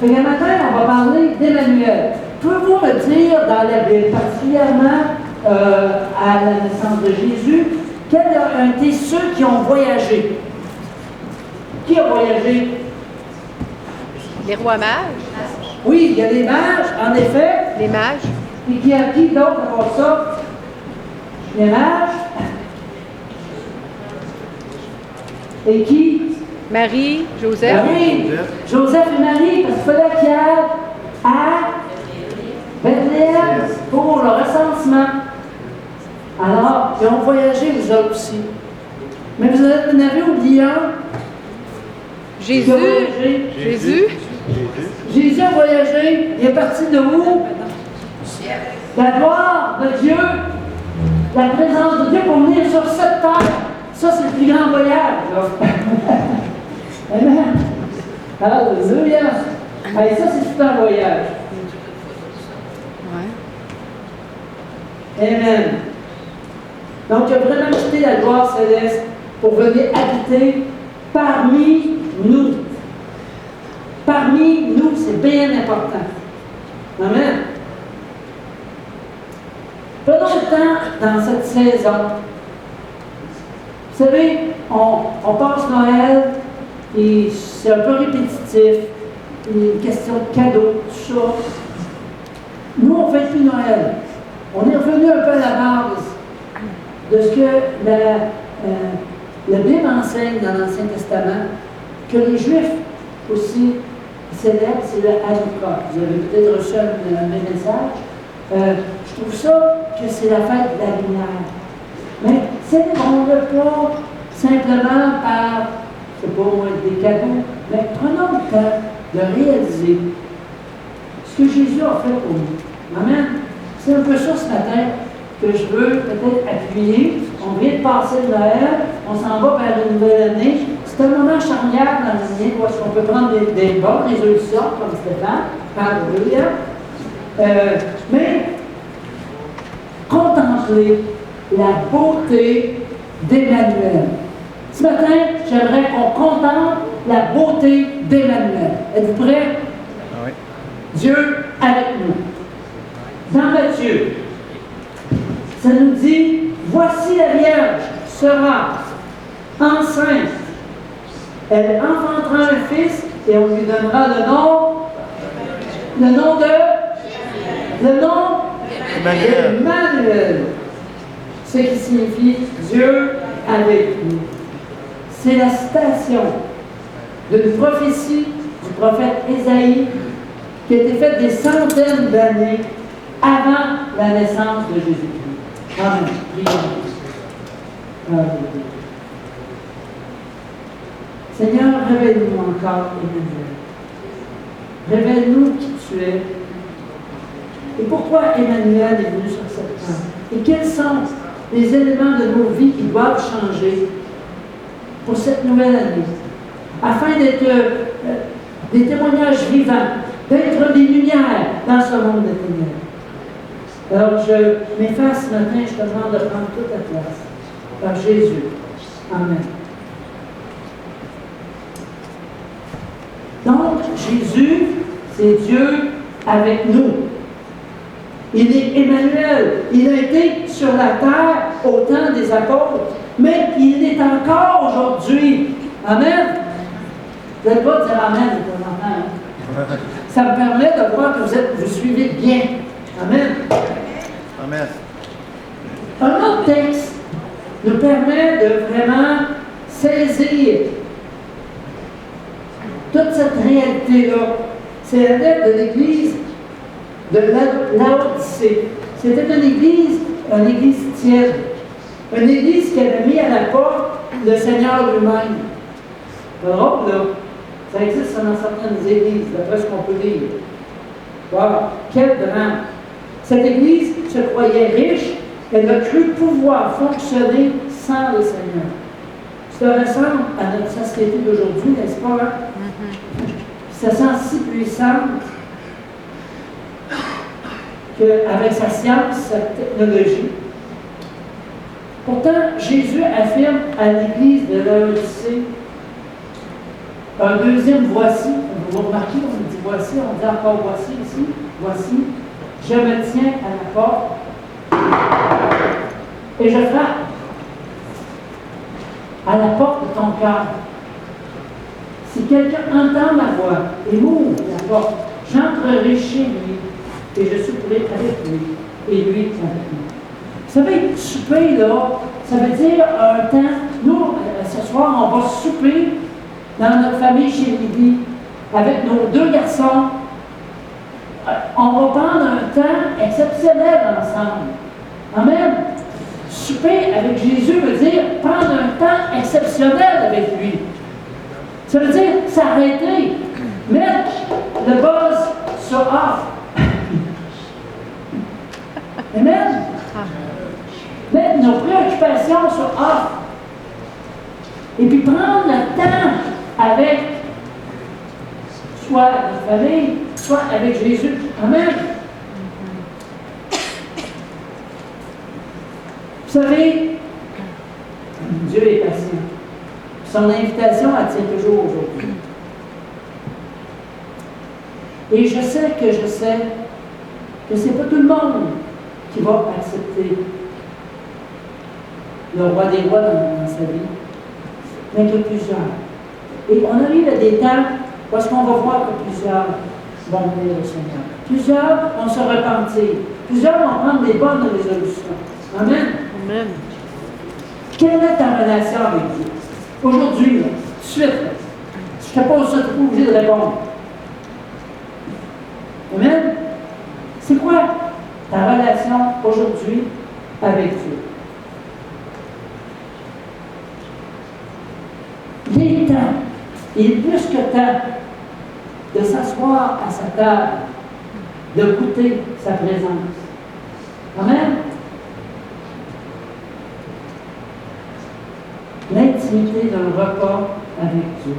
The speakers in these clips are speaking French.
Fait qu'un matin, on va parler d'Emmanuel. Pouvez-vous me dire dans la Bible, particulièrement à la naissance de Jésus, quels ont été ceux qui ont voyagé? Qui a voyagé? Les rois mages. Oui, il y a les mages, en effet. Les mages. Et qui a qui d'autre à part ça? Les mages. Et qui? Marie, Joseph. Marie. Joseph et Marie, parce qu'il fallait qu'il y ait à Bethléem pour le recensement. Alors, ils ont voyagé, vous autres aussi. Mais vous en avez oublié un. Jésus. Jésus. Jésus a voyagé. Il est parti de où? La gloire de Dieu, la présence de Dieu pour venir sur cette terre. Ça, c'est le plus grand voyage. Amen. Alléluia. Hey, ça, c'est tout un voyage. Ouais. Amen. Donc, il a vraiment quitté la gloire céleste pour venir habiter parmi nous. Parmi nous, c'est bien important. Amen. Prenons le temps dans cette saison. Vous savez, on passe Noël et c'est un peu répétitif. Une question de cadeaux, tout ça. Nous, on ne fait plus Noël. On est revenu un peu à la base de ce que la Bible enseigne dans l'Ancien Testament, que les Juifs aussi célèbrent, c'est le Hanouka. Vous avez peut-être reçu un message. Je trouve ça que c'est la fête de la lumière. Mais célébrons-le pas simplement par, je ne sais pas moi, des cadeaux, mais prenons le temps de réaliser ce que Jésus a fait pour nous. Amen. C'est un peu ça ce matin que je veux peut-être appuyer. On vient de passer le Noël, on s'en va vers une nouvelle année. C'est un moment charnière dans l'année où est-ce qu'on peut prendre des bonnes résolutions, comme Stéphane. Alléluia. Mais contempler la beauté d'Emmanuel. Ce matin, j'aimerais qu'on contemple la beauté d'Emmanuel. Êtes-vous prêts? Oui. Dieu avec nous. Dans Matthieu, ça nous dit, voici la Vierge sera enceinte. Elle enfantera un fils et on lui donnera le nom Emmanuel. Ce qui signifie Dieu avec nous. C'est la citation d'une prophétie du prophète Ésaïe qui a été faite des centaines d'années avant la naissance de Jésus-Christ. Amen. Prions. Seigneur, révèle-nous encore, Emmanuel. Révèle-nous qui tu es. Et pourquoi Emmanuel est venu sur cette terre? Et quels sont les éléments de nos vies qui doivent changer pour cette nouvelle année, afin d'être des témoignages vivants, d'être des lumières dans ce monde de ténèbres. Alors, je m'efface ce matin, je te demande de prendre toute la place. Par Jésus. Amen. Donc, Jésus, c'est Dieu avec nous. Il est Emmanuel. Il a été sur la terre au temps des apôtres, mais il est encore aujourd'hui. Amen. Vous n'allez pas dire Amen de temps en temps. Hein? Ça me permet de voir que vous suivez bien. Amen. Amen. Un autre texte nous permet de vraiment saisir toute cette réalité-là. C'est la lettre de l'Église de Laodicée. C'était une église tiède. Une église qui avait mis à la porte le Seigneur lui-même. C'est drôle, là. Ça existe dans certaines églises, d'après ce qu'on peut lire. Wow, quel drame! Cette église se croyait riche, elle a cru pouvoir fonctionner sans le Seigneur. Ça ressemble à notre société d'aujourd'hui, n'est-ce pas? Hein? Ça sent si puissante qu'avec sa science, sa technologie. Pourtant, Jésus affirme à l'église de Laodicée un deuxième voici, vous remarquez, on dit voici, on dit encore voici ici, voici, je me tiens à la porte et je frappe à la porte de ton cœur. Si quelqu'un entend ma voix et m'ouvre la porte, j'entrerai chez lui et je souperai avec lui et lui avec moi. Vous savez, souper, là, ça veut dire un temps. Nous, ce soir, on va souper dans notre famille chez Lydie avec nos 2 garçons. On va prendre un temps exceptionnel ensemble. Amen. Souper avec Jésus veut dire prendre un temps exceptionnel avec lui. Ça veut dire s'arrêter, mettre le buzz sur off. Amen. Mettre nos préoccupations sur off. Et puis prendre le temps avec soit notre famille, soit avec Jésus. Amen. Vous savez, Dieu est patient. Son invitation, elle tient toujours aujourd'hui. Et je sais que ce n'est pas tout le monde qui va accepter le roi des rois dans sa vie, mais que plusieurs. Et on arrive à des temps où est-ce qu'on va voir que plusieurs vont venir au Seigneur. Plusieurs vont se repentir. Plusieurs vont prendre des bonnes résolutions. Amen. Amen. Quelle est ta relation avec Dieu? Aujourd'hui, là, tout de suite, là, si je te pose ça, tu n'es pas obligé de répondre. Amen? C'est quoi ta relation aujourd'hui avec Dieu? Il est temps, il est plus que temps de s'asseoir à sa table, de goûter sa présence. Amen? L'intimité d'un repas avec Dieu.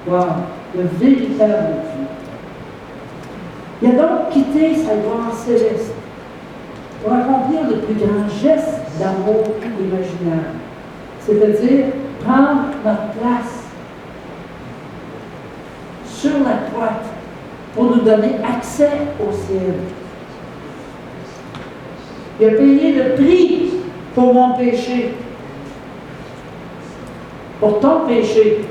Wow, le véritable Dieu. Il a donc quitté sa gloire céleste pour accomplir le plus grand geste d'amour imaginable, c'est-à-dire prendre notre place sur la croix pour nous donner accès au ciel. Il a payé le prix pour mon péché, pour ton péché,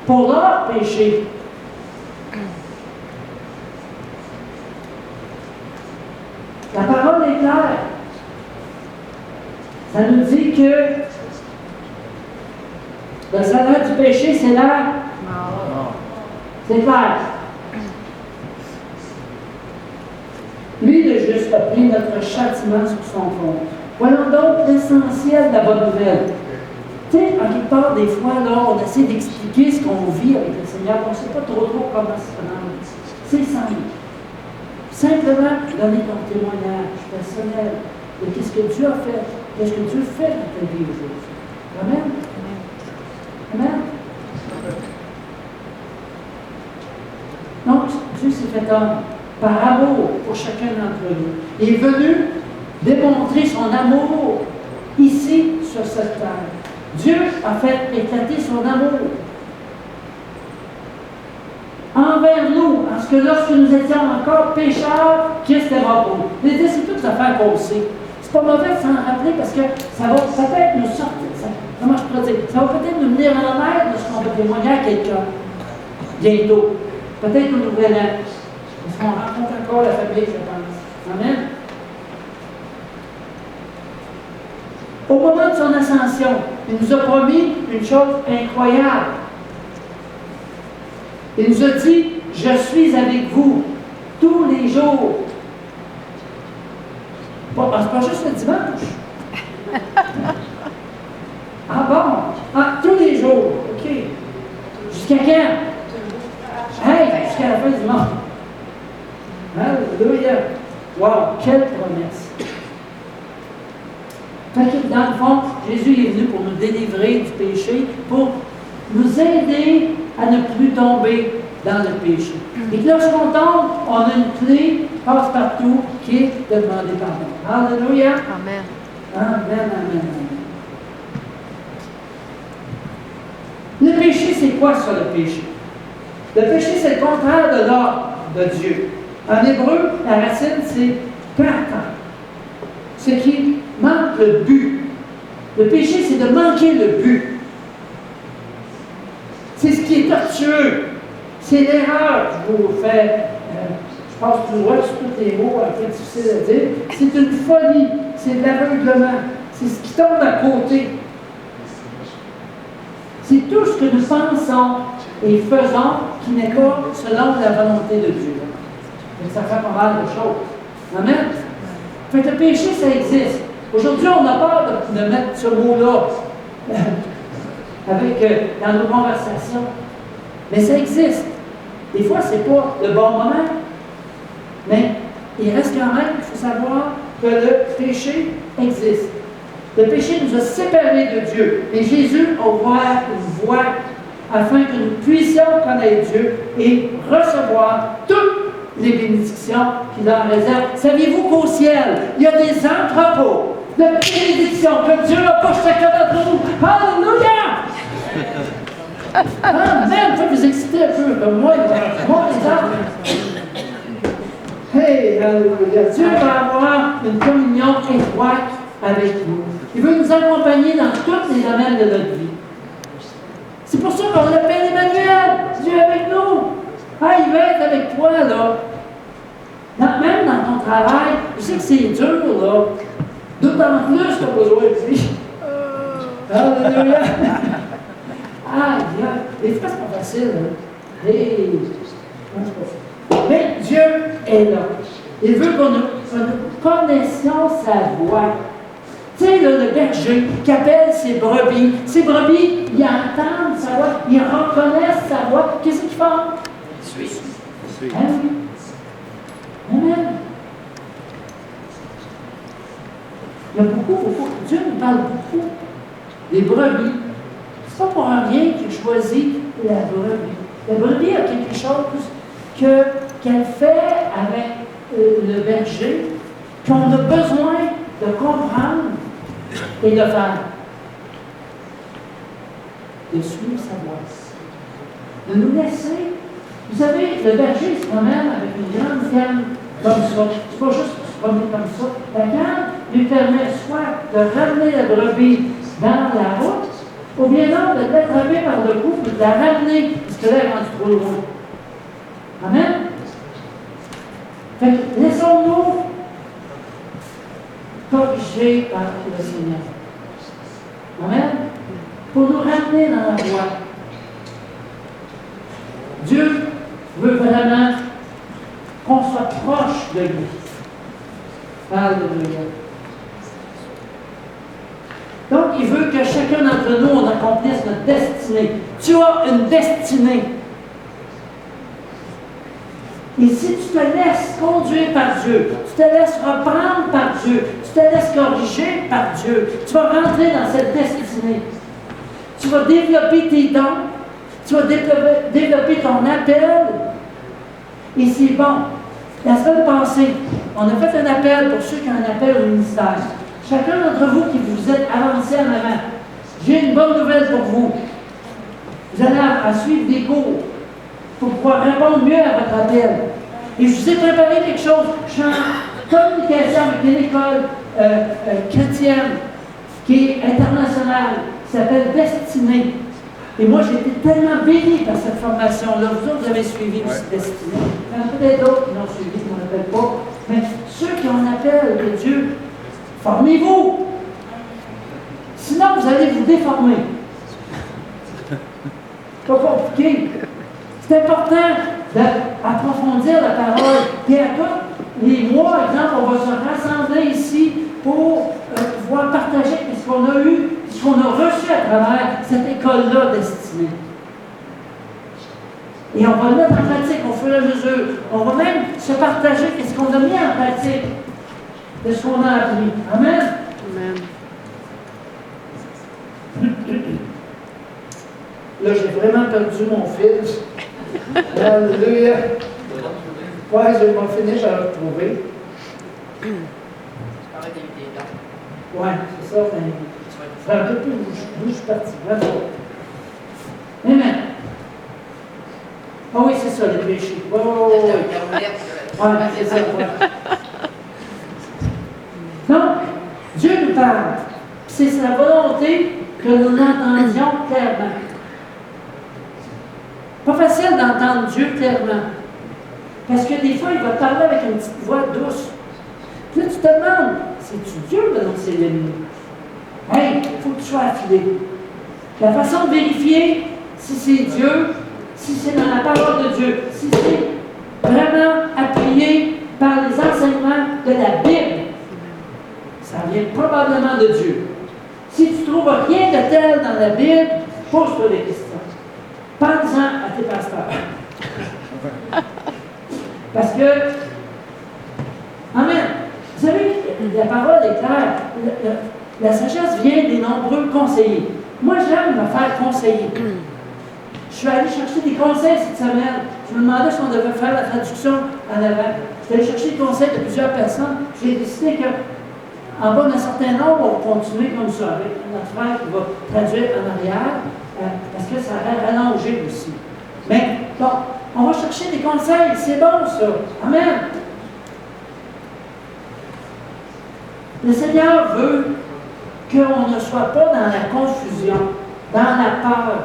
pour leur péché. La parole est claire. Ça nous dit que le salaire du péché, c'est la mort. C'est clair. Lui, le juste, a pris notre châtiment sur son compte. Voilà donc l'essentiel de la bonne nouvelle. Tu sais, en quelque part, des fois, là, on essaie d'expliquer ce qu'on vit avec le Seigneur. On ne sait pas trop comment se rendre. C'est simple. Simplement donner ton témoignage personnel de qu'est-ce que Dieu a fait, qu'est-ce que Dieu fait dans ta vie aujourd'hui. Amen? Amen? Donc, Dieu s'est fait homme par amour pour chacun d'entre nous. Il est venu démontrer son amour ici, sur cette terre. Dieu a fait éclater son amour envers nous, parce que lorsque nous étions encore pécheurs, Christ est mort pour nous. C'est toute cette affaire qu'on sait. C'est pas mauvais de s'en rappeler parce que ça va peut-être nous sortir. Comment je pourrais dire? Ça va peut-être nous venir en aide lorsqu'on va témoigner à quelqu'un. Bientôt. Peut-être nous nouvelle année. Parce qu'on rencontre encore la famille, je pense. Amen. Au moment de son ascension, il nous a promis une chose incroyable. Il nous a dit, je suis avec vous tous les jours. Bon, c'est pas juste le dimanche. Ah bon? Ah, tous les jours. OK. Jusqu'à quand? Hey, jusqu'à la fin du monde. Alléluia. Wow, quelle promesse. Fait que dans le fond, Jésus est venu pour nous délivrer du péché, pour nous aider à ne plus tomber dans le péché. Et que lorsqu'on tombe, on a une clé passe-partout qui est de demander pardon. Alléluia. Amen. Amen, amen, amen. Le péché, c'est quoi ça, le péché? Le péché, c'est le contraire de l'ordre de Dieu. En hébreu, la racine, c'est kata. Ce qui manque le but. Le péché, c'est de manquer le but. C'est ce qui est tortueux. C'est l'erreur. Je vous fais, je passe plus loin sur tous les mots, un peu difficile à dire. C'est une folie. C'est de l'aveuglement. C'est ce qui tombe à côté. C'est tout ce que nous pensons et faisons qui n'est pas selon la volonté de Dieu. Et ça fait pas mal de choses. Amen? Fait que le péché, ça existe. Aujourd'hui, on a peur de mettre ce mot-là dans nos conversations. Mais ça existe. Des fois, ce n'est pas le bon moment. Mais il reste quand même, il faut savoir que le péché existe. Le péché nous a séparés de Dieu. Et Jésus a ouvert une voie afin que nous puissions connaître Dieu et recevoir toutes les bénédictions qu'il en réserve. Saviez-vous qu'au ciel, il y a des entrepôts de bénédictions que Dieu a pour chacun d'entre nous? Alléluia! Amen! Il faut vous exciter un peu, comme moi, les arbres. Hey, alléluia! Dieu va avoir une communion étroite avec nous. Il veut nous accompagner dans tous les domaines de notre vie. C'est pour ça qu'on l'appelle Emmanuel, Dieu avec nous. Ah, il va être avec toi, là. Même dans ton travail, je sais que c'est dur, là. D'autant plus tu as besoin de lui. Alléluia. Ah, Dieu. Des fois, c'est pas facile, hein. Hey. Mais Dieu est là. Il veut que nous connaissions sa voix. Tu sais, là, le berger qui appelle ses brebis, ils entendent sa voix, ils reconnaissent sa voix. Qu'est-ce qu'ils font? Suis. Amen. Amen. Il y a beaucoup. Dieu nous parle beaucoup des brebis. C'est pas pour rien qu'il choisit la brebis. La brebis a quelque chose qu'elle fait avec le berger, qu'on a besoin de comprendre et de faire. De suivre sa voix. De nous laisser. Vous savez, le berger se promène avec une grande canne comme ça. C'est pas juste se promener comme ça. La canne lui permet soit de ramener la brebis dans la route, ou bien non, de l'attraper par le cou et de la ramener, parce que là, elle est rendue trop loin. Amen? Fait que laissons-nous corriger par le Seigneur. Amen? Pour nous ramener dans la voie. Dieu veut vraiment qu'on soit proche de lui. Alléluia. Donc, il veut que chacun d'entre nous, on accomplisse notre destinée. Tu as une destinée. Et si tu te laisses conduire par Dieu, tu te laisses reprendre par Dieu, tu te laisses corriger par Dieu, tu vas rentrer dans cette destinée. Tu vas développer tes dons, tu vas développer ton appel. Et c'est bon. La semaine passée, on a fait un appel pour ceux qui ont un appel au ministère. Chacun d'entre vous qui vous êtes avancé en avant, j'ai une bonne nouvelle pour vous. Vous allez à suivre des cours pour pouvoir répondre mieux à votre appel. Et je vous ai préparé quelque chose. Je suis en communication avec une école chrétienne qui est internationale, qui s'appelle Destinée. Et moi, j'ai été tellement béni par cette formation-là. Vous autres, vous avez suivi aussi Destinée. Il y en a peut-être d'autres qui l'ont suivi, qui n'en appellent pas. Mais ceux qui ont un appel de Dieu, formez-vous. Sinon, vous allez vous déformer. C'est pas compliqué. C'est important d'approfondir la parole. Et à tous les mois, exemple, on va se rassembler ici pour pouvoir partager ce qu'on a eu, ce qu'on a reçu à travers cette école-là destinée. Et on va le mettre en pratique au fur et à mesure. On va même se partager ce qu'on a mis en pratique de ce qu'on a appris. Amen? Amen. Là, j'ai vraiment perdu mon fil. Alléluia. Ouais, je vais m'en finir par le retrouver. Ouais, c'est ça. C'est un peu plus d'où je suis parti. Bravo. Amen. Ah oui, c'est ça, les péchés. Oui, oui, oui. Oui, c'est ça. Ouais. Donc, Dieu nous parle. C'est sa volonté que nous l'entendions clairement. Pas facile d'entendre Dieu clairement. Parce que des fois, il va te parler avec une petite voix douce. Puis là, tu te demandes, c'est-tu Dieu ou non, c'est l'ennemi? Hey, il faut que tu sois affilé. La façon de vérifier si c'est Dieu, si c'est dans la parole de Dieu, si c'est vraiment appuyé par les enseignements de la Bible, ça vient probablement de Dieu. Si tu ne trouves rien de tel dans la Bible, pose-toi des questions. Parle-en à tes pasteurs. Parce que, amen, vous savez, la parole est claire. La sagesse vient des nombreux conseillers. Moi, j'aime me faire conseiller. Je suis allé chercher des conseils cette semaine. Je me demandais si on devait faire la traduction en avant. Je suis allé chercher des conseils de plusieurs personnes. J'ai décidé qu'en bas d'un certain nombre, on va continuer comme ça, avec notre frère qui va traduire en arrière, parce que ça va rallonger aussi. Mais, bon, on va chercher des conseils. C'est bon, ça. Amen. Le Seigneur veut qu'on ne soit pas dans la confusion, dans la peur,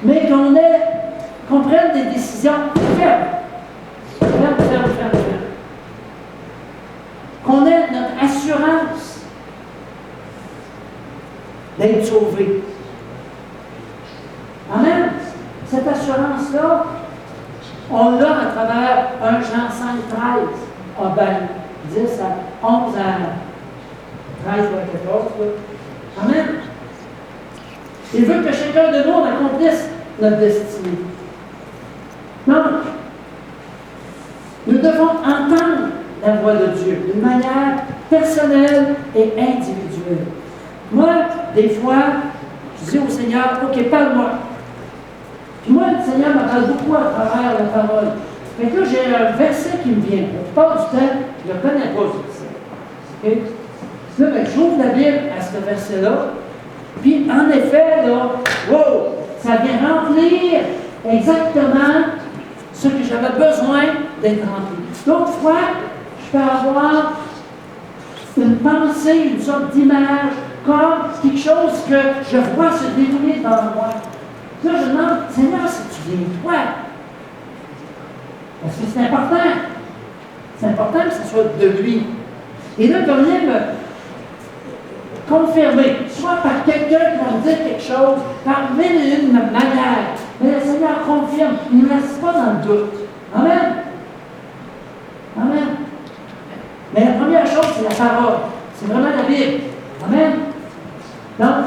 mais qu'on prenne des décisions fermes. Fermes. Qu'on ait notre assurance d'être sauvé. Amen. Cette assurance-là, on l'a à travers 1 Jean 5, 13. 10 à 11 à 13 ou à 14. Amen. Il veut que chacun de nous accomplisse notre destinée. Donc, nous devons entendre la voix de Dieu d'une manière personnelle et individuelle. Moi, des fois, je dis au Seigneur, OK, parle-moi. Puis moi, le Seigneur me parle beaucoup à travers la parole. Fait que là, j'ai un verset qui me vient. La plupart du temps, je ne connais pas ce verset. OK? Là, ben, j'ouvre la Bible à ce verset-là. Puis, en effet, là, wow, ça vient remplir exactement ce que j'avais besoin d'être rempli. D'autres fois, je peux avoir une pensée, une sorte d'image, comme quelque chose que je vois se dérouler devant moi. Là, je demande, Seigneur, si tu viens de toi, parce que c'est important. C'est important que ce soit de lui. Et là, il vient me confirmer, soit par quelqu'un qui va me dire quelque chose, par mille et une manières. Mais le Seigneur confirme, il ne me laisse pas dans le doute. Amen. Amen. Mais la première chose, c'est la parole. C'est vraiment la Bible. Amen. Donc,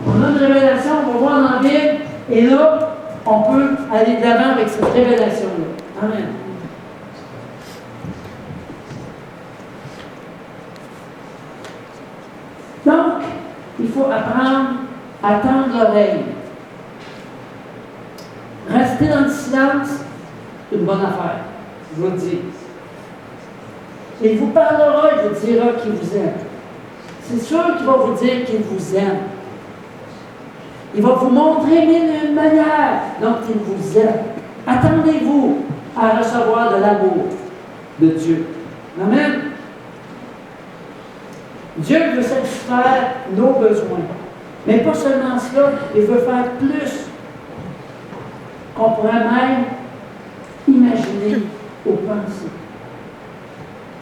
on a une révélation, on va voir dans la Bible, et là, on peut aller de l'avant avec cette révélation-là. Amen. Donc, il faut apprendre à tendre l'oreille. Rester dans le silence, c'est une bonne affaire, je vous le dis. Il vous parlera, il vous dira qu'il vous aime. C'est sûr qu'il va vous dire qu'il vous aime. Il va vous montrer mille et une manières dont il vous aime. Attendez-vous à recevoir de l'amour de Dieu. Amen. Dieu veut satisfaire nos besoins. Mais pas seulement cela, il veut faire plus qu'on pourrait même imaginer ou penser.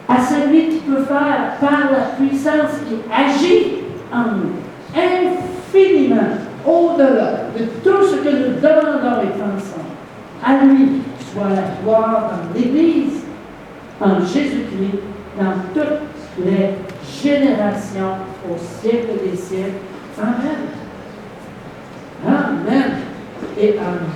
À celui qui peut faire par la puissance qui agit en nous, infiniment au-delà de tout ce que nous demandons et pensons. À lui soit la gloire dans l'Église, en Jésus-Christ, dans toutes les générations, au siècle des siècles. Amen. Amen. Et amen.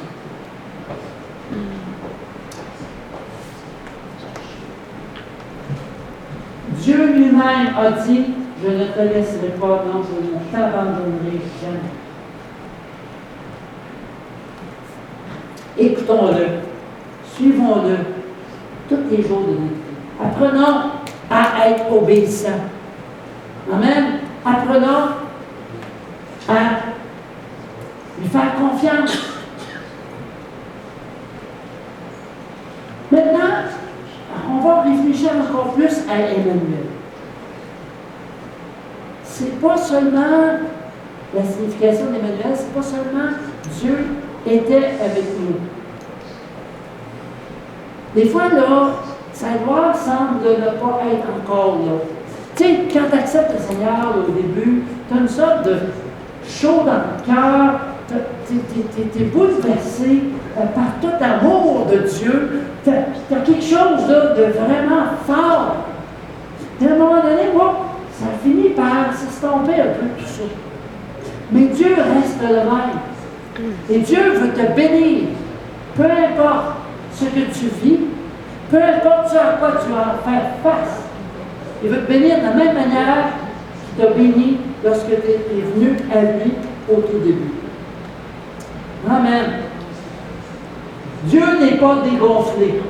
Dieu lui-même a dit, je ne te laisserai pas, non, je ne t'abandonnerai jamais. Écoutons-le, suivons-le tous les jours de notre vie. Apprenons à être obéissants. Amen. Apprenons à lui faire confiance. Maintenant, on va réfléchir encore plus à Emmanuel. C'est pas seulement la signification d'Emmanuel, c'est pas seulement Dieu était avec nous. Des fois, là, sa gloire semble ne pas être encore là. Tu sais, quand tu acceptes le Seigneur au début, tu as une sorte de chaud dans le cœur, tu es bouleversé par tout l'amour de Dieu. Tu as quelque chose là, de vraiment fort. Et à un moment donné, ça finit par s'estomper un peu tout ça. Mais Dieu reste le même. Et Dieu veut te bénir. Peu importe ce que tu vis, peu importe ce à quoi tu vas faire face. Il veut te bénir de la même manière qu'il t'a béni lorsque tu es venu à lui au tout début. Amen. Dieu n'est pas dégonflé.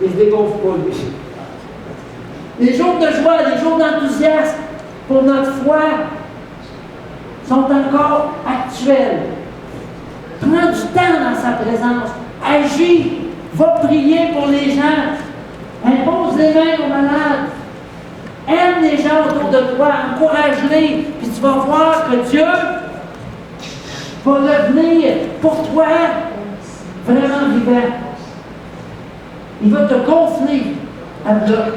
Il ne se dégonfle pas, lui. Les jours de joie, les jours d'enthousiasme pour notre foi sont encore actuels. Prends du temps dans sa présence. Agis. Va prier pour les gens. Impose les mains aux malades. Aime les gens autour de toi. Encourage-les. Puis tu vas voir que Dieu va devenir pour toi vraiment vivant. Il va te gonfler à bloc.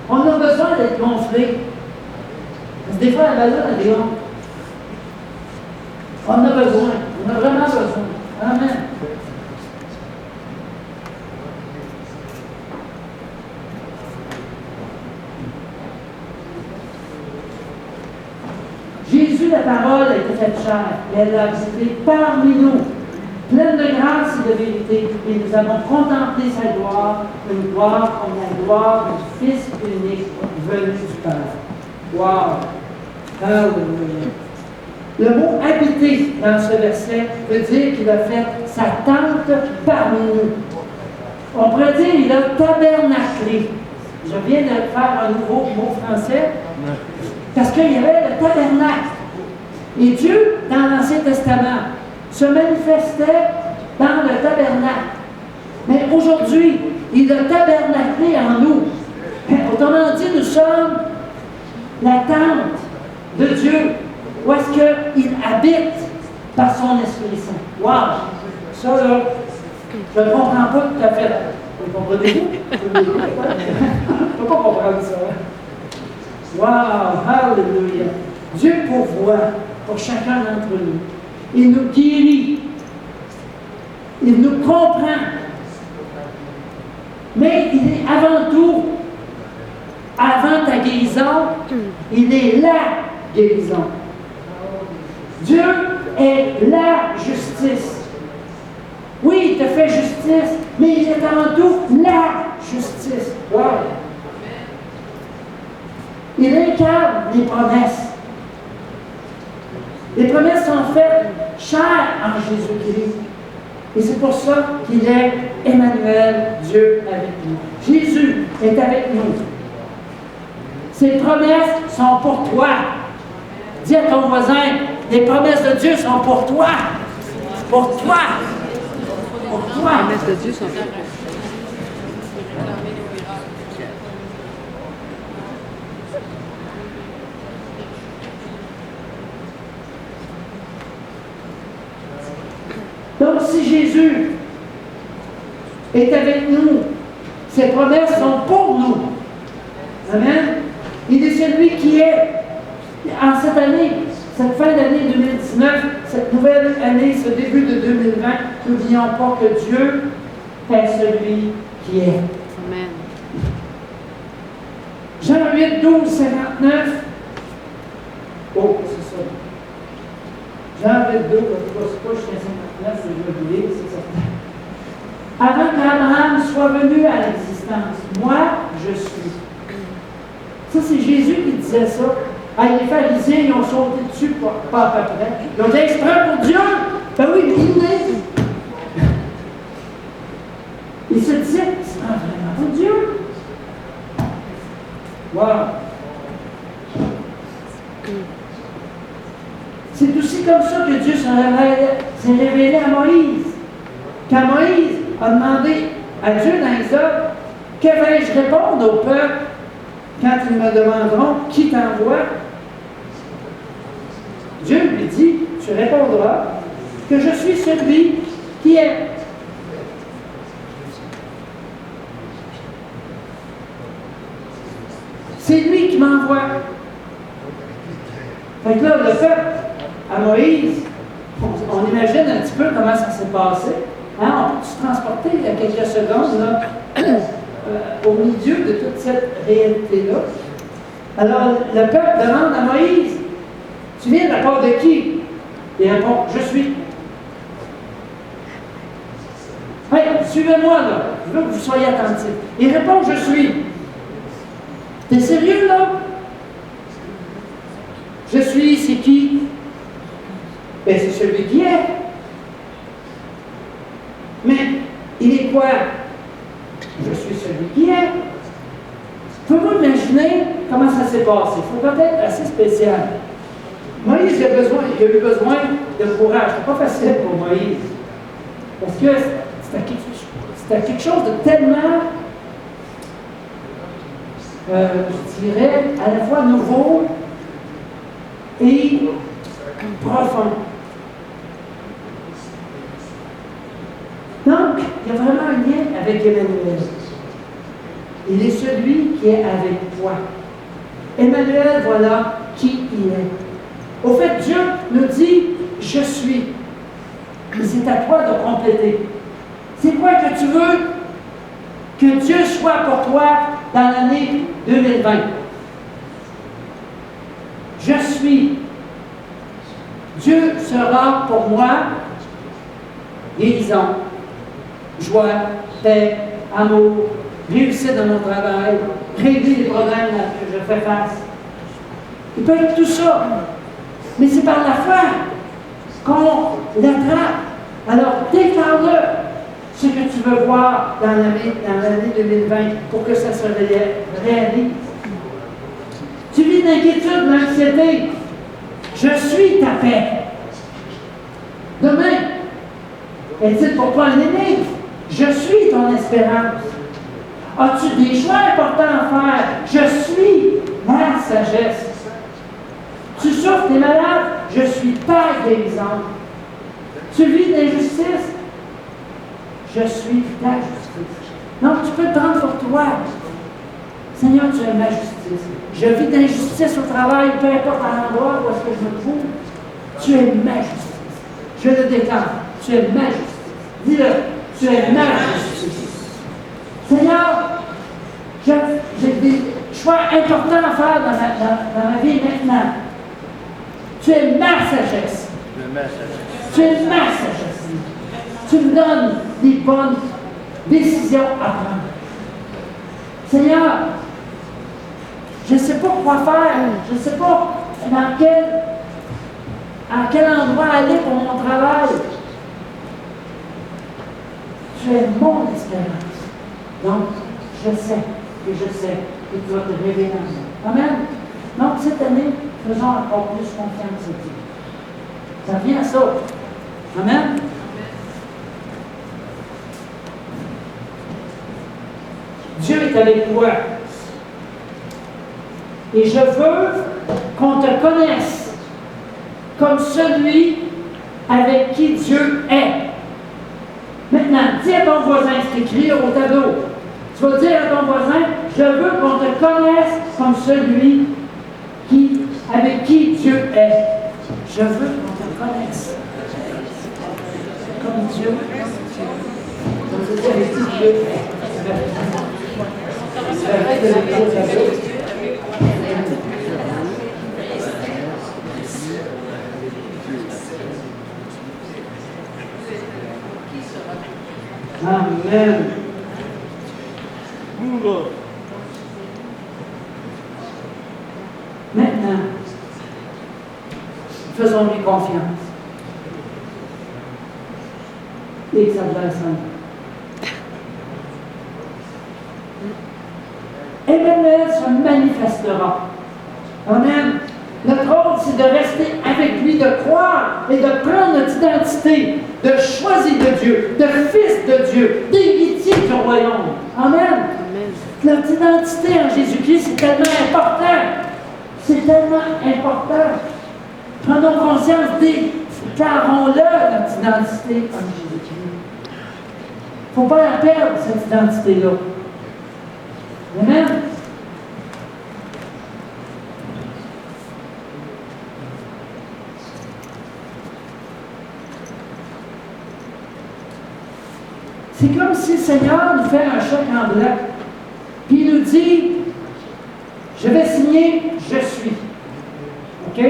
On a besoin d'être gonflé. Parce que des fois, la ballonne, elle est honte. On a besoin. On a vraiment besoin. Amen. Jésus, la parole, a été faite chair. Et elle a habité parmi nous, pleine de grâce et de vérité. Et nous avons contemplé sa gloire, une gloire comme la gloire du Fils unique venu du Père. Wow! Hallelujah! Le mot habiter dans ce verset veut dire qu'il a fait sa tente parmi nous. On pourrait dire qu'il a tabernaclé. Je viens de faire un nouveau mot français. Parce qu'il y avait le tabernacle. Et Dieu, dans l'Ancien Testament, se manifestait dans le tabernacle. Mais aujourd'hui, il a tabernaclé en nous. Autrement dit, nous sommes la tente de Dieu, où est-ce qu'il habite par son Esprit Saint. Wow! Ça, là, je ne comprends pas tout à fait. Vous comprenez-vous? Je ne peux pas comprendre ça. Wow! Hallelujah! Dieu pourvoit pour chacun d'entre nous. Il nous guérit. Il nous comprend. Mais il est avant tout, avant ta guérison, il est la guérison. Dieu est la justice. Oui, il te fait justice, mais il est avant tout la justice. Wow! Il incarne les promesses. Les promesses sont faites chair en Jésus-Christ. Et c'est pour ça qu'il est Emmanuel, Dieu avec nous. Jésus est avec nous. Ces promesses sont pour toi. Dis à ton voisin, les promesses de Dieu sont pour toi. Pour toi. Pour toi. Les promesses de Dieu sont pour toi. Donc, si Jésus est avec nous, ses promesses sont pour nous. Amen. Il est celui qui est, en cette année, cette fin d'année 2019, cette nouvelle année, ce début de 2020, n'oublions pas que Dieu est celui qui est. Amen. Jean 8, 12, 59. Oh, c'est ça. Jean 8, 12, c'est pas jusqu'à 59, je vais oublier, c'est certain. Avant qu'Abraham soit venu à l'existence, moi, je suis. Ça, c'est Jésus qui disait ça. Ah, les pharisiens, ils ont sauté dessus, pas à peu près. Ils ont dit exprès pour Dieu. Ben oui, il est. Il se disait, c'est vraiment pour Dieu. Wow. C'est aussi comme ça que Dieu s'est révélé à Moïse. quand Moïse a demandé à Dieu dans Exode, que vais-je répondre au peuple quand ils me demanderont qui t'envoie? Dieu lui dit, tu répondras que je suis celui qui est. C'est lui qui m'envoie. Fait que là, le peuple, à Moïse, on imagine un petit peu comment ça s'est passé. Hein? On peut se transporter il y a quelques secondes là, au milieu de toute cette réalité-là. Alors, le peuple demande à Moïse, tu viens de la part de qui? Il répond, je suis. Hey, suivez-moi là, je veux que vous soyez attentifs. Il répond, je suis. T'es sérieux là? Je suis, c'est qui? Ben, c'est celui qui est. Mais, il est quoi? Je suis celui qui est. Pouvez-vous imaginer comment ça s'est passé? C'est peut-être assez spécial. Moïse il a eu besoin de courage. C'était pas facile pour Moïse. Parce que c'était quelque chose de tellement, je dirais, à la fois nouveau et profond. Donc, il y a vraiment un lien avec Emmanuel. Il est celui qui est avec toi. Emmanuel, voilà qui il est. Au fait, Dieu nous dit, je suis. Et c'est à toi de compléter. C'est quoi que tu veux que Dieu soit pour toi dans l'année 2020? Je suis. Dieu sera pour moi guérison, joie, paix, amour, réussite dans mon travail, régler les problèmes que je fais face. Il peut être tout ça. Mais c'est par la foi qu'on l'attrape. Alors, déclare-le ce que tu veux voir dans l'année 2020 pour que ça se réalise. Tu vis d'inquiétude, d'anxiété. Je suis ta paix. Demain, est-il pour toi un énigme? Je suis ton espérance. As-tu des choix importants à faire? Je suis la sagesse. Tu souffres, tu es malade? Je suis ta guérison. Tu vis d'injustice? Je suis ta justice. Donc, tu peux te prendre pour toi. Seigneur, tu es ma justice. Je vis d'injustice au travail, peu importe l'endroit où est-ce que je me trouve. Tu es ma justice. Je le déclare. Tu es ma justice. Dis-le. Tu es ma justice. Seigneur, j'ai des choix importants à faire dans ma vie maintenant. Tu es ma sagesse. Tu es ma sagesse. Tu me donnes des bonnes décisions à prendre. Seigneur, je ne sais pas quoi faire. Je ne sais pas à quel endroit aller pour mon travail. Tu es mon espérance. Donc, je sais que tu vas te révéler en moi. Amen. Donc, cette année, faisons encore plus confiance à Dieu. Ça vient à ça. Amen. Dieu est avec toi. Et je veux qu'on te connaisse comme celui avec qui Dieu est. Maintenant, dis à ton voisin, c'est écrit au tableau. Tu vas dire à ton voisin, je veux qu'on te connaisse comme celui avec qui Dieu est. Je veux qu'on te connaisse comme Dieu. Comme celui avec qui Dieu est. Amen. Maintenant, faisons-lui confiance. Et que ça devrait s'en. Emmanuel se manifestera. Amen. Notre rôle, c'est de rester avec lui, de croire et de prendre notre identité, de choisir de Dieu, de fils de Dieu, d'héritier du royaume. Amen. Amen. Notre identité en Jésus-Christ, c'est tellement important. C'est tellement important. Prenons conscience déclarons-le, notre identité en Jésus-Christ. Il ne faut pas la perdre, cette identité-là. Amen. C'est comme si le Seigneur nous fait un chèque en blanc. Puis il nous dit, je vais signer, je suis. OK?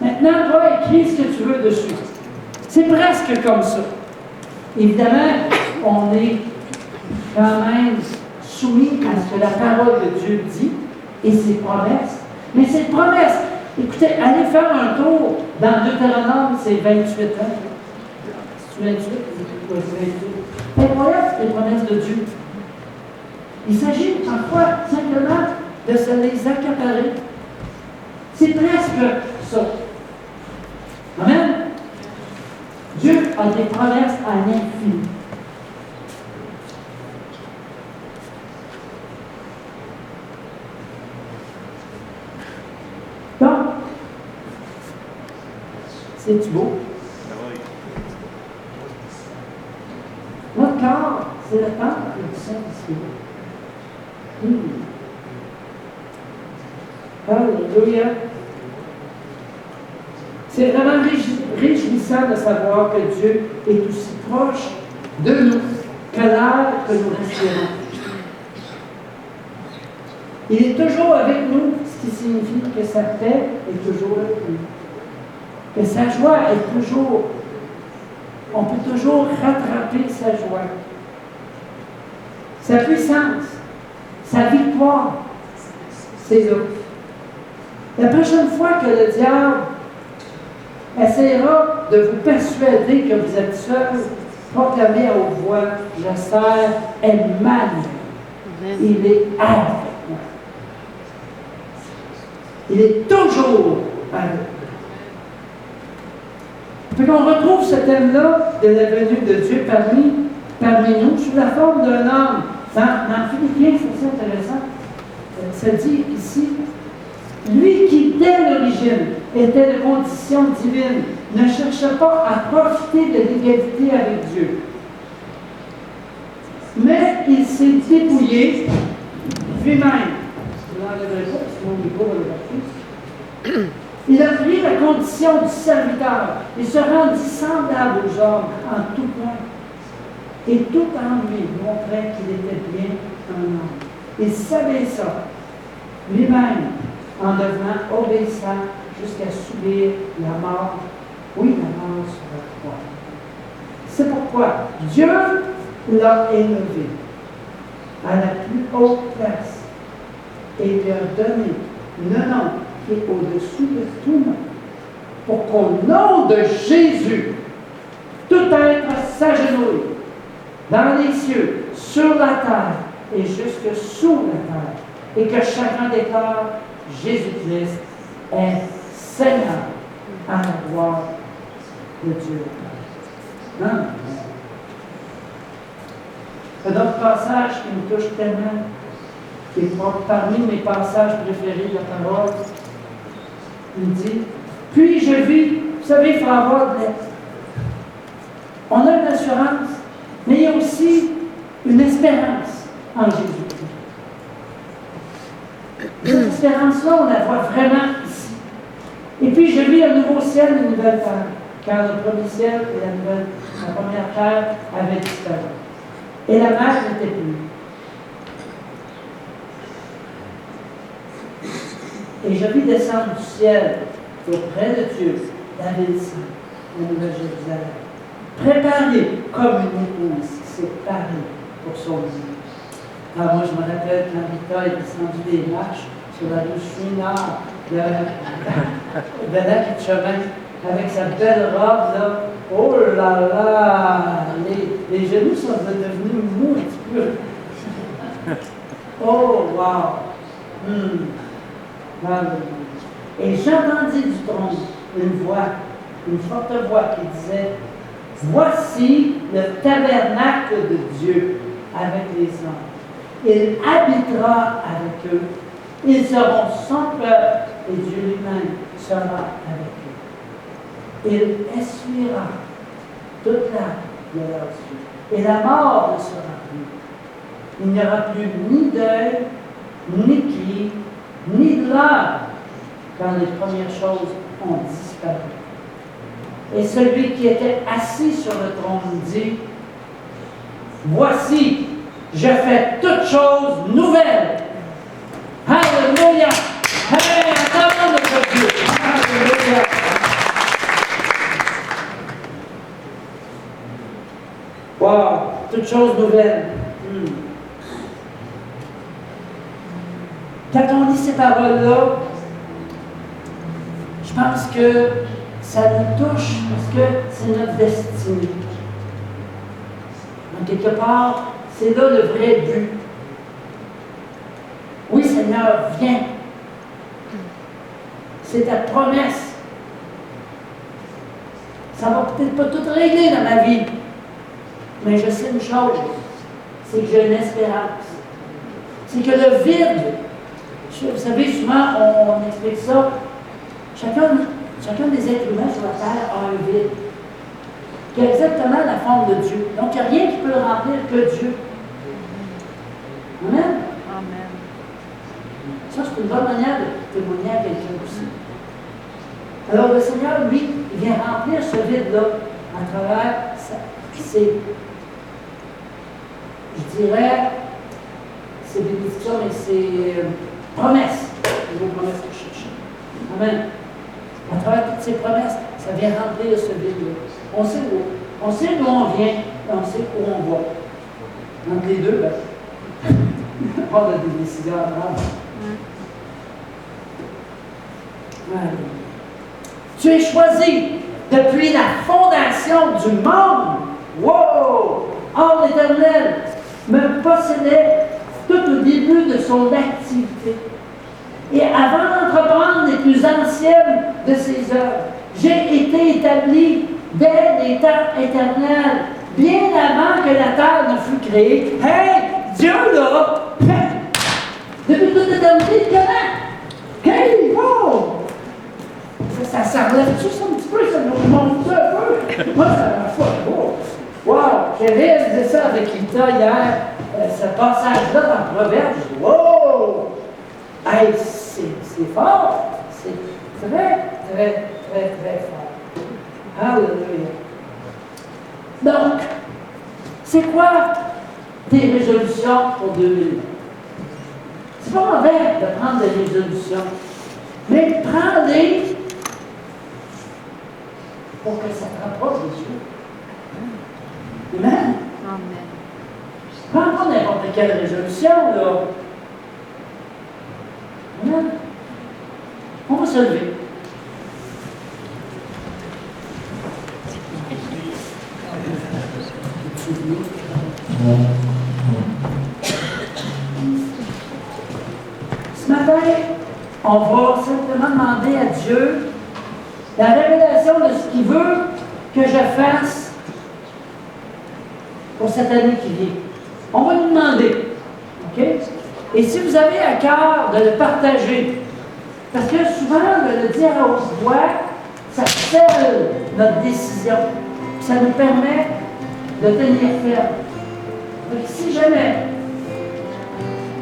Maintenant, toi, écris ce que tu veux dessus. C'est presque comme ça. Évidemment, on est quand même soumis à ce que la parole de Dieu dit et ses promesses. Mais ces promesses, écoutez, allez faire un tour dans Deutéronome, c'est 28 ans. C'est 28? Oui, c'est 28. Incroyable, les promesses de Dieu. Il s'agit parfois simplement de se les accaparer. C'est presque ça. Amen. Dieu a des promesses à l'infini. Donc, c'est-tu beau? Notre corps, c'est le temple du Saint-Esprit. Alléluia. C'est vraiment réjouissant de savoir que Dieu est aussi proche de nous que l'air que nous respirons. Il est toujours avec nous, ce qui signifie que sa paix est toujours avec nous. Que sa joie est toujours, on peut toujours rattraper sa joie. Sa puissance, sa victoire, c'est là. La prochaine fois que le diable essaiera de vous persuader que vous êtes seul, proclamez à haute voix, je sers Emmanuel. Il est avec moi. Il est toujours avec nous. Fait qu'on retrouve ce thème-là de la venue de Dieu parmi nous sous la forme d'un homme. Dans Philippiens, c'est assez intéressant. Ça dit ici, lui qui, dès l'origine, était de condition divine, ne cherchait pas à profiter de l'égalité avec Dieu. Mais il s'est dépouillé lui-même. Je ne l'enlèverai pas, parce que mon micro va le battre. Il a pris la condition du serviteur et se rendit semblable aux hommes en tout point. Et tout en lui montrait qu'il était bien un homme. Il savait ça lui-même en devenant obéissant jusqu'à subir la mort. Oui, la mort sur la croix. C'est pourquoi Dieu l'a élevé à la plus haute place et lui a donné le nom qui est au-dessus de tout nom, pour qu'au nom de Jésus, tout être s'agenouille dans les cieux, sur la terre et jusque sous la terre, et que chacun déclare Jésus-Christ est Seigneur à la gloire de Dieu. Non. Un autre passage qui me touche tellement, qui est parmi mes passages préférés de la parole, il dit, puis je vis, vous savez, il faut avoir de l'aide. On a une assurance, mais il y a aussi une espérance en Jésus-Christ. Cette espérance-là, on la voit vraiment ici. Et puis je vis un nouveau ciel et une nouvelle terre, car le premier ciel et la première terre avaient disparu. Et la mer n'était plus. Et je vis descendre du ciel auprès de Dieu, la ville sainte, la nouvelle Jérusalem, préparée comme une épouse qui s'est parée pour son mari. Alors moi, je me rappelle quand Rita est descendue des marches sur la rue Chouinard de la chemin avec sa belle robe, là. Oh là là! Les genoux sont devenus mous un petit peu. Oh, wow! Et j'entendis du trône une voix, une forte voix qui disait, Voici le tabernacle de Dieu avec les hommes. Il habitera avec eux. Ils seront son peuple et Dieu lui-même sera avec eux. Il essuiera toute larme de leurs yeux. Et la mort ne sera plus. Il n'y aura plus ni deuil, ni cri, ni douleur, quand les premières choses ont disparu. Et celui qui était assis sur le trône dit, voici, je fais toutes choses nouvelles. Alléluia! Hey, attendons notre Dieu! Alléluia! Wow! Toutes choses nouvelles. Quand on lit ces paroles-là, je pense que ça nous touche parce que c'est notre destinée. En quelque part, c'est là le vrai but. Oui, Seigneur, viens. C'est ta promesse. Ça ne va peut-être pas tout régler dans ma vie, mais je sais une chose, c'est que j'ai une espérance. C'est que le vide, vous savez, souvent on explique ça, chacun des êtres humains sur la terre a un vide, qui a exactement la forme de Dieu. Donc, il n'y a rien qui peut le remplir que Dieu. Amen? Amen. Ça, c'est une bonne manière de témoigner à quelqu'un aussi. Alors, le Seigneur, lui, il vient remplir ce vide-là à travers ses, je dirais, ses bénédictions et ses promesses. Les promesses que je cherche. Amen. À travers toutes ces promesses, ça vient remplir ce vide-là. On sait d'où on vient et on sait où on va. Entre les deux, on a des décisions à prendre. Allez. Tu es choisi depuis la fondation du monde. Wow! Or, l'Éternel me possédait tout au début de son activité. Et avant d'entreprendre les plus anciennes de ses œuvres, j'ai été établi dès les temps éternels, bien avant que la terre ne fût créée. Hey! Dieu, là! Depuis toute l'éternité, comment? Hey! Wow! Ça relève-tu ça un petit peu? Ça nous montre ça un peu? Moi, ça m'a fait. Wow! J'ai réalisé ça avec Lita hier, ce passage-là dans le Proverbe. Je dis, wow! Hey, c'est fort! C'est très, très, très, très fort. Alléluia! Donc, c'est quoi tes résolutions pour 2020? C'est pas mauvais de prendre des résolutions, mais prends-les pour que ça te rapproche de Dieu. Amen? Amen. Prends pas n'importe quelle résolution, là. Amen? On va se lever. Ce matin, on va simplement demander à Dieu la révélation de ce qu'il veut que je fasse pour cette année qui vient. On va lui demander. OK? Et si vous avez à cœur de le partager, parce que souvent, de le dire à haute voix, ça scelle notre décision. Ça nous permet de tenir ferme. Donc, si jamais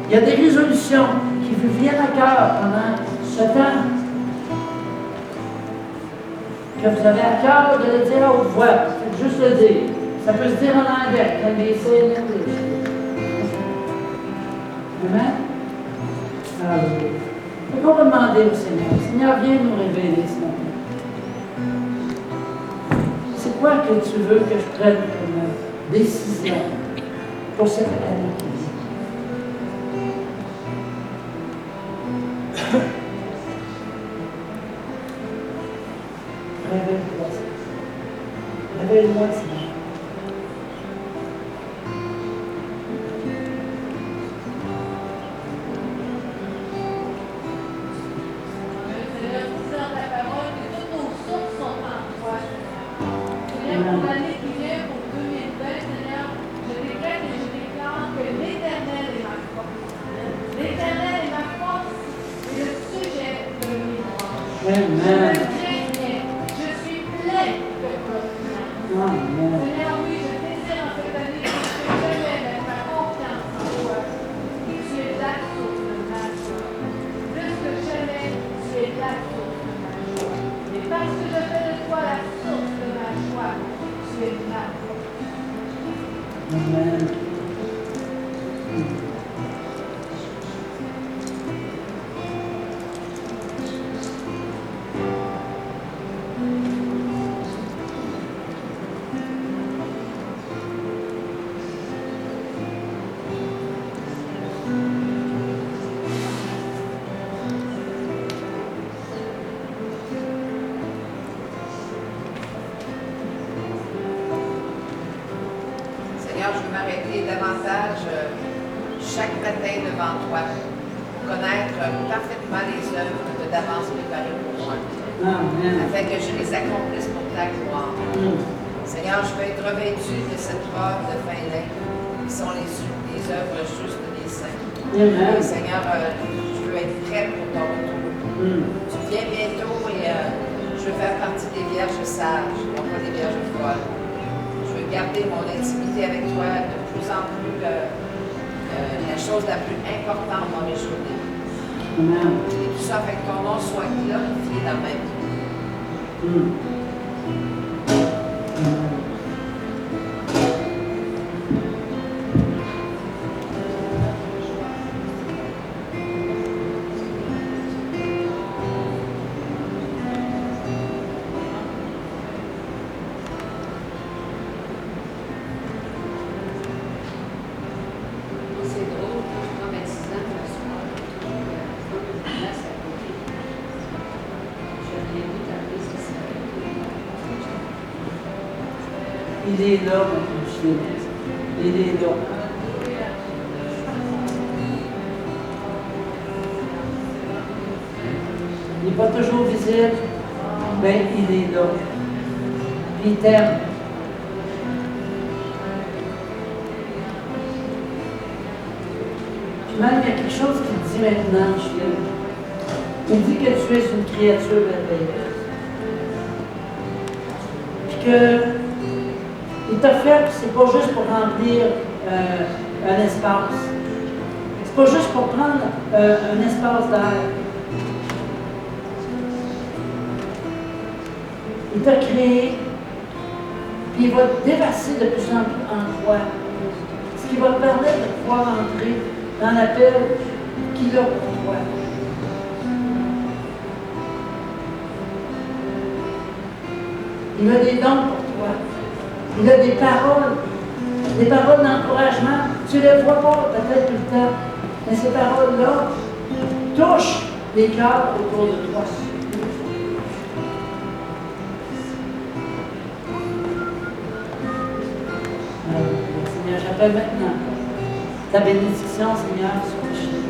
il y a des résolutions qui vous viennent à cœur pendant ce temps, que vous avez à cœur de le dire à haute voix, faites juste le dire. Ça peut se dire en anglais, can be said in English. Amen? Alléluia. Donc on va demander au Seigneur, Seigneur, viens nous révéler ce matin. C'est quoi que tu veux que je prenne comme décision pour cette année qui vient? Révèle-toi. Révèle-moi, Seigneur. Pour l'année qui Amen. Seigneur, oui, je désire en cette année que jamais mettre ma confiance en toi. Tu es la source de ma joie. Plus que jamais, tu es la source de ma joie. Et parce que je fais de toi la source de ma joie, tu es ma joie. Amen. Seigneur, je veux m'arrêter davantage chaque matin devant toi pour connaître parfaitement les œuvres que d'avance préparées pour moi, Amen. afin que je les accomplisse pour ta gloire. Seigneur, je veux être revêtu de cette robe de fin lin, qui sont les œuvres justes des saints. Amen. Et Seigneur, je veux être prêt pour ton retour. Tu viens bientôt et je veux faire partie des vierges sages, non pas des vierges folles. Je veux garder mon intimité avec toi de plus en plus la chose la plus importante dans mes journées. Amen. Et tout ça fait que ton nom soit glorifié dans ma vie. C'est drôle, quand 26 ans, le soir, là, c'est à côté. Je l'ai vu taper, c'est ça. Il est là, mon Dieu. Il est là. Il n'est pas toujours visible, mais il est là. Puis il t'aime. Puis même, il y a quelque chose qu'il dit maintenant, Gilles. Il dit que tu es une créature merveilleuse. Puis que il t'a fait, c'est pas juste pour remplir un espace. C'est pas juste pour prendre un espace d'air. Il t'a créé, puis il va te déverser de plus en plus en toi. Ce qui va te permettre de pouvoir entrer dans l'appel qu'il a pour toi. Il a des dons pour toi. Il a des paroles d'encouragement. Tu ne les vois pas peut-être tout le temps, mais ces paroles-là touchent les cœurs autour de toi. Seigneur, j'appelle maintenant ta bénédiction, Seigneur, sur le chien.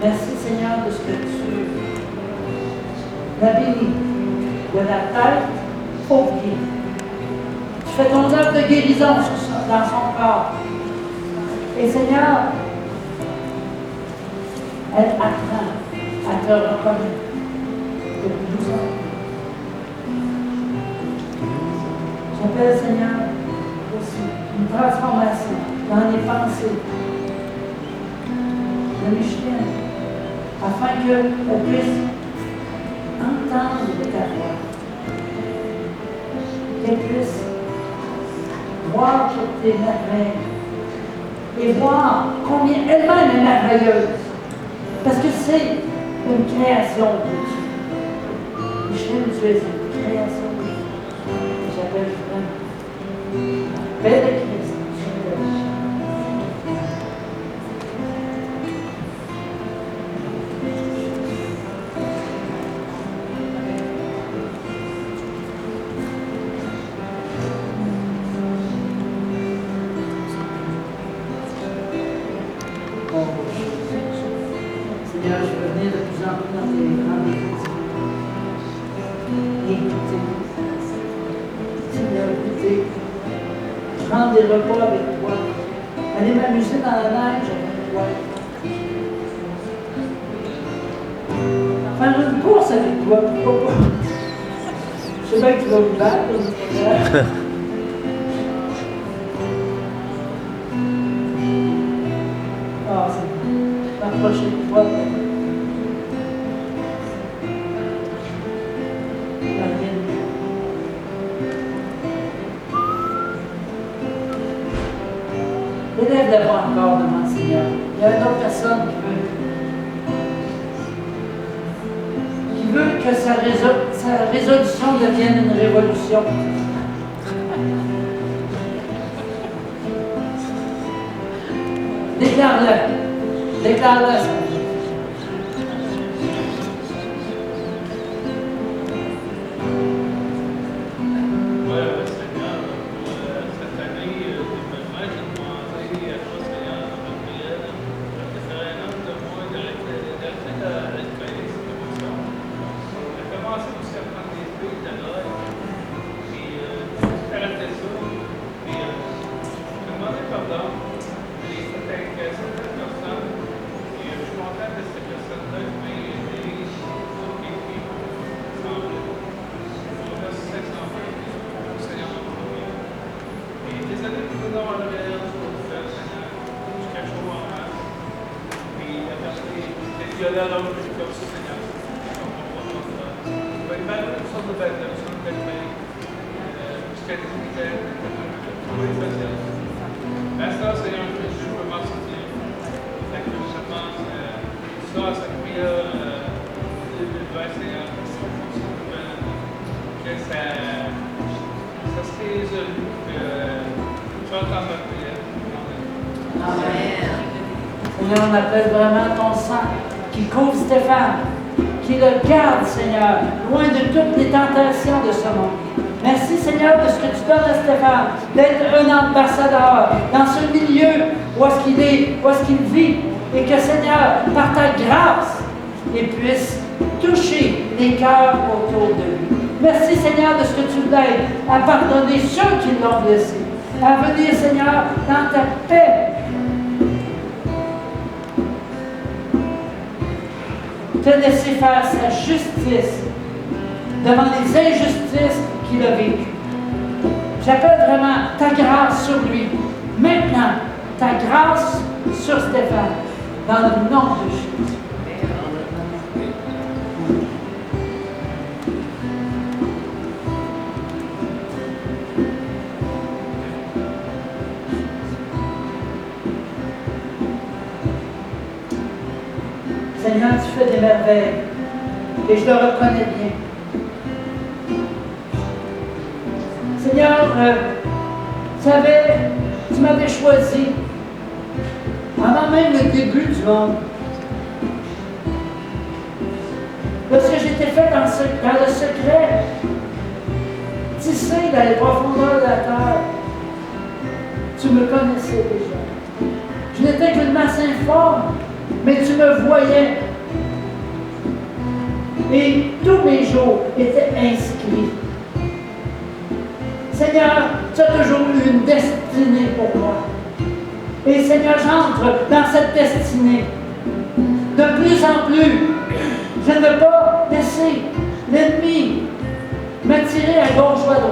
Merci, Seigneur, de ce que tu l'as béni de la tête aux pieds. Tu fais ton œuvre de guérison dans son corps. Et Seigneur, elle apprend à te reconnaître depuis 12 ans. J'appelle, Seigneur, aussi une transformation dans les pensées de Micheline, afin qu'elle puisse entendre ta voix, qu'elle puisse voir toutes tes merveilles et voir combien elle-même est merveilleuse, parce que c'est une création de Dieu. Micheline, tu es une création de Dieu. J'appelle vraiment la paix de Christ sur ta vie. Seigneur, je veux venir de plus en plus dans tes rendez-vous. Écoutez. Seigneur, écoutez. Prendre des repas avec toi. Aller m'amuser dans la neige avec toi. Faire une course avec toi, pourquoi pas? sais bien que tu vas vous battre. Ah, c'est la prochaine fois. Élève d'abord encore devant le Seigneur. Il y a une autre personne qui veut que sa résolution devienne une révolution. Déclare-le. Déclare-le. Seigneur, on appelle vraiment ton sang qui couvre Stéphane, qui le garde, Seigneur, loin de toutes les tentations de ce monde. Merci, Seigneur, de ce que tu donnes à Stéphane, d'être un ambassadeur dans ce milieu où est-ce qu'il est, où est-ce qu'il vit, et que, Seigneur, par ta grâce, il puisse toucher les cœurs autour de lui. Merci, Seigneur, de ce que tu l'aides à pardonner ceux qui l'ont blessé, à venir, Seigneur, dans ta paix, te laisser faire sa justice devant les injustices qu'il a vécues. J'appelle vraiment ta grâce sur lui. Maintenant, ta grâce sur Stéphane, dans le nom de Jésus. Seigneur, tu fais des merveilles et je le reconnais bien. Seigneur, tu m'avais choisi avant même le début du monde. Lorsque j'étais fait dans le secret, tissé dans les profondeurs de la terre, tu me connaissais déjà. Je n'étais qu'une masse informe, mais tu me voyais. Et tous mes jours étaient inscrits. Seigneur, tu as toujours eu une destinée pour moi. Et Seigneur, j'entre dans cette destinée. De plus en plus, je ne veux pas laisser l'ennemi me tirer à gauche ou à droite.